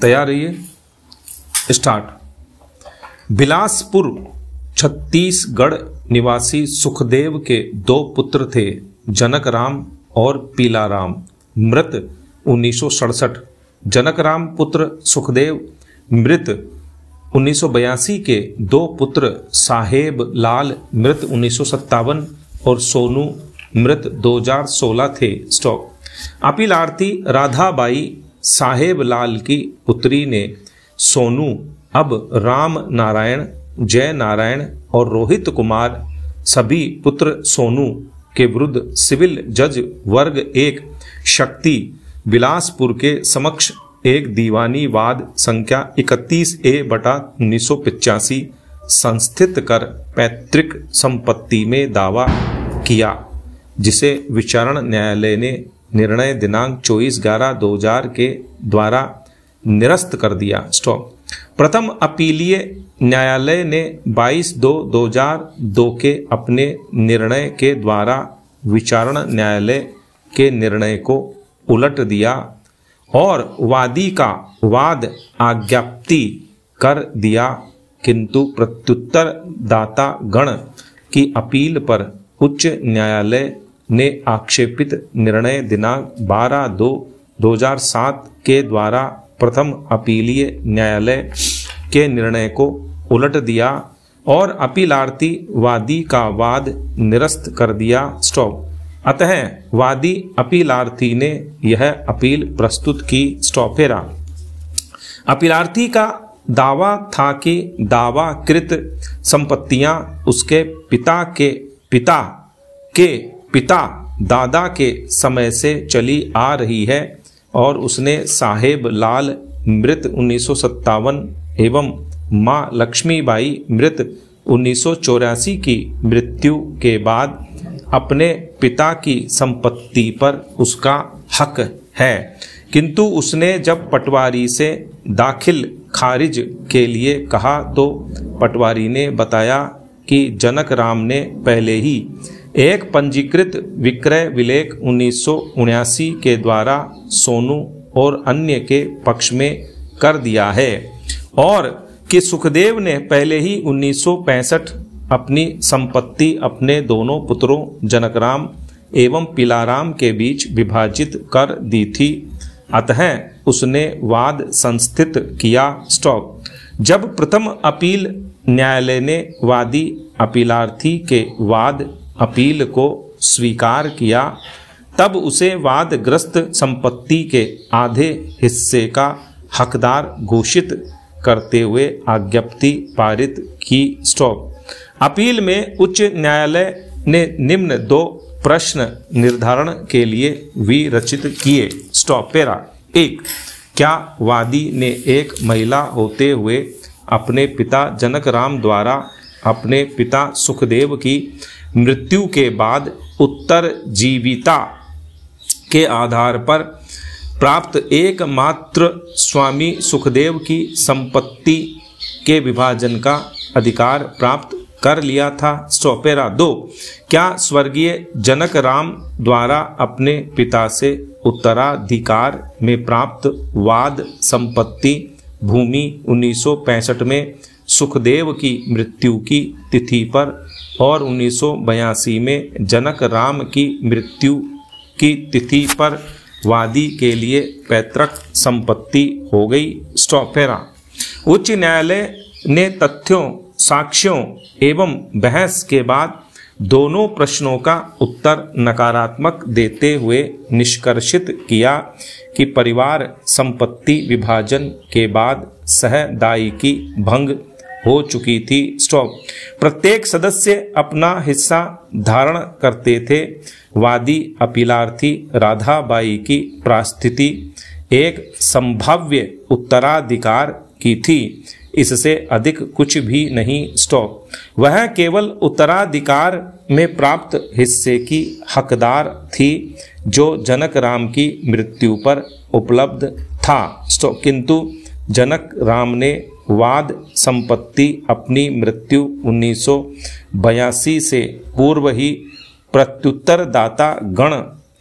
तैयार रहिए, स्टार्ट। बिलासपुर छत्तीसगढ़ निवासी सुखदेव के 2 पुत्र थे, जनक राम और पीलाराम। मृत 1967। जनक राम पुत्र सुखदेव मृत 1982 के 2 पुत्र साहेब लाल मृत 1957 और सोनू मृत 2016 थे। स्टॉप। अपील आरती राधाबाई साहेब लाल की पुत्री ने सोनू अब राम नारायण, जय नारायण और रोहित कुमार सभी पुत्र सोनू के विरुद्ध सिविल जज वर्ग 1 शक्ति बिलासपुर के समक्ष एक दीवानी वाद संख्या 31A/1985 संस्थित कर पैतृक संपत्ति में दावा किया, जिसे विचारण न्यायालय ने निर्णय दिनांक 24/11/2000 के द्वारा निरस्त कर दिया। स्टॉप। प्रथम अपीलीय न्यायालय ने 22/2/2002 के अपने निर्णय के द्वारा विचारण न्यायालय के निर्णय को उलट दिया और वादी का वाद आज्ञप्ति कर दिया, किंतु प्रत्युत्तर दाता गण की अपील पर उच्च न्यायालय ने आक्षेपित निर्णय दिनांक 12/2/2007 के द्वारा प्रथम अपीलीय न्यायालय के निर्णय को उलट दिया और अपीलार्थी वादी का वाद निरस्त कर दिया। स्टॉप। अतः वादी अपीलार्थी ने यह अपील प्रस्तुत की। स्टॉपेरा। अपीलार्थी का दावा था कि दावाकृत संपत्तियां उसके पिता दादा के समय से चली आ रही है और उसने साहेब लाल मृत 1957 एवं मां लक्ष्मीबाई मृत 1984 की मृत्यु के बाद अपने पिता की संपत्ति पर उसका हक है, किंतु उसने जब पटवारी से दाखिल खारिज के लिए कहा तो पटवारी ने बताया कि जनक राम ने पहले ही एक पंजीकृत विक्रय विलेख 1979 के द्वारा सोनू और अन्य के पक्ष में कर दिया है और कि सुखदेव ने पहले ही 1965 अपनी संपत्ति अपने दोनों पुत्रों जनकराम एवं पीलाराम के बीच विभाजित कर दी थी। अतः उसने वाद संस्थित किया। स्टॉप। जब प्रथम अपील न्यायालय ने वादी अपीलार्थी के वाद अपील को स्वीकार किया, तब उसे वादग्रस्त संपत्ति के आधे हिस्से का हकदार घोषित करते हुए आज्ञप्ति पारित की। स्टॉप। अपील में उच्च न्यायालय ने निम्न 2 प्रश्न निर्धारण के लिए विरचित किए। स्टॉप। पेरा 1। क्या वादी ने एक महिला होते हुए अपने पिता जनक राम द्वारा अपने पिता सुखदेव की मृत्यु के बाद उत्तरजीविता के आधार पर प्राप्त एकमात्र स्वामी सुखदेव की संपत्ति के विभाजन का अधिकार प्राप्त कर लिया था? स्टॉपेरा 2। क्या स्वर्गीय जनक राम द्वारा अपने पिता से उत्तराधिकार में प्राप्त वाद संपत्ति भूमि 1965 में सुखदेव की मृत्यु की तिथि पर और 1982 में जनक राम की मृत्यु की तिथि पर वादी के लिए पैतृक संपत्ति हो गई? स्टॉपेरा। उच्च न्यायालय ने तथ्यों, साक्ष्यों एवं बहस के बाद दोनों प्रश्नों का उत्तर नकारात्मक देते हुए निष्कर्षित किया कि परिवार संपत्ति विभाजन के बाद सहदायिकी भंग हो चुकी थी। स्टॉप। प्रत्येक सदस्य अपना हिस्सा धारण करते थे। वादी अपीलार्थी राधाबाई की प्रास्थिति एक संभाव्य उत्तराधिकार की थी, इससे अधिक कुछ भी नहीं। स्टॉप। वह केवल उत्तराधिकार में प्राप्त हिस्से की हकदार थी जो जनक राम की मृत्यु पर उपलब्ध था। स्टॉप। किंतु जनक राम ने वाद संपत्ति अपनी मृत्यु 1982 से पूर्व ही प्रत्युत्तरदाता गण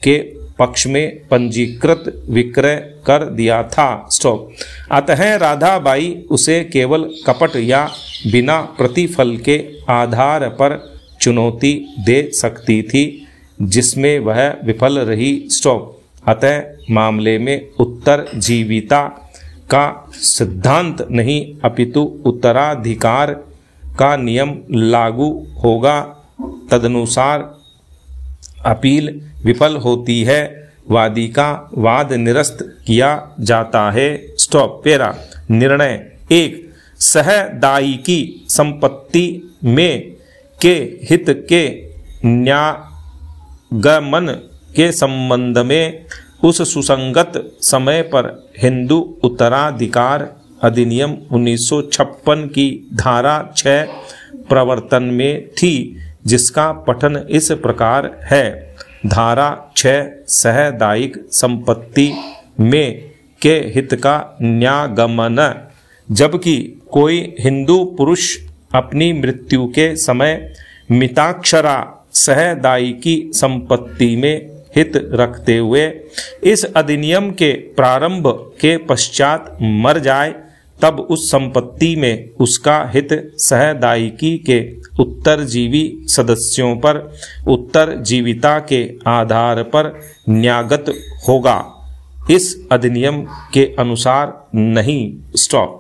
के पक्ष में पंजीकृत विक्रय कर दिया था। स्टॉप। अतः राधाबाई उसे केवल कपट या बिना प्रतिफल के आधार पर चुनौती दे सकती थी, जिसमें वह विफल रही। स्टॉप। अतः मामले में उत्तरजीविता का सिद्धांत नहीं अपितु उत्तराधिकार का नियम लागू होगा। तदनुसार अपील विफल होती है, वादी का वाद निरस्त किया जाता है। स्टॉप। पेरा। निर्णय। 1. सहदायिकी संपत्ति में के हित के न्यागमन के संबंध में उस सुसंगत समय पर हिंदू उत्तराधिकार अधिनियम 1956 की धारा 6 प्रवर्तन में थी, जिसका पठन इस प्रकार है। धारा 6 सहदायिक संपत्ति में के हित का न्यागमन। जबकि कोई हिंदू पुरुष अपनी मृत्यु के समय मिताक्षरा सहदायिकी संपत्ति में हित रखते हुए इस अधिनियम के प्रारंभ के पश्चात मर जाए, तब उस संपत्ति में उसका हित सहदायिकी के उत्तरजीवी सदस्यों पर उत्तरजीविता के आधार पर न्यागत होगा, इस अधिनियम के अनुसार नहीं। स्टॉप।